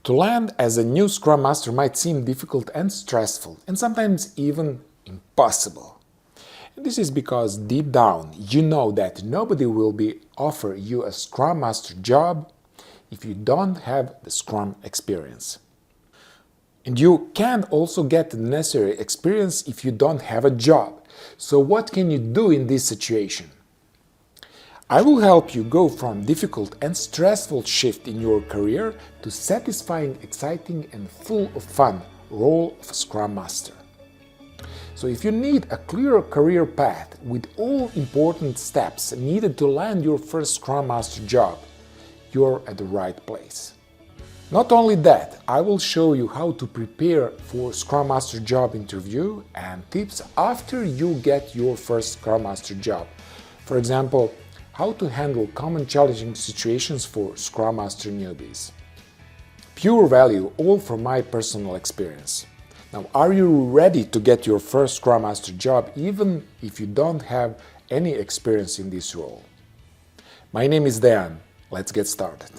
To land as a new Scrum Master might seem difficult and stressful, and sometimes even impossible. And this is because deep down you know that nobody will offer you a Scrum Master job if you don't have the Scrum experience. And you can't also get the necessary experience if you don't have a job. So what can you do in this situation? I will help you go from difficult and stressful shift in your career to satisfying, exciting and full of fun role of Scrum Master. So if you need a clear career path with all important steps needed to land your first Scrum Master job, you're at the right place. Not only that, I will show you how to prepare for Scrum Master Job Interview and tips after you get your first Scrum Master job. For example, how to handle common challenging situations for Scrum Master Newbies. Pure value, all from my personal experience. Now, are you ready to get your first Scrum Master job even if you don't have any experience in this role? My name is Dejan. Let's get started.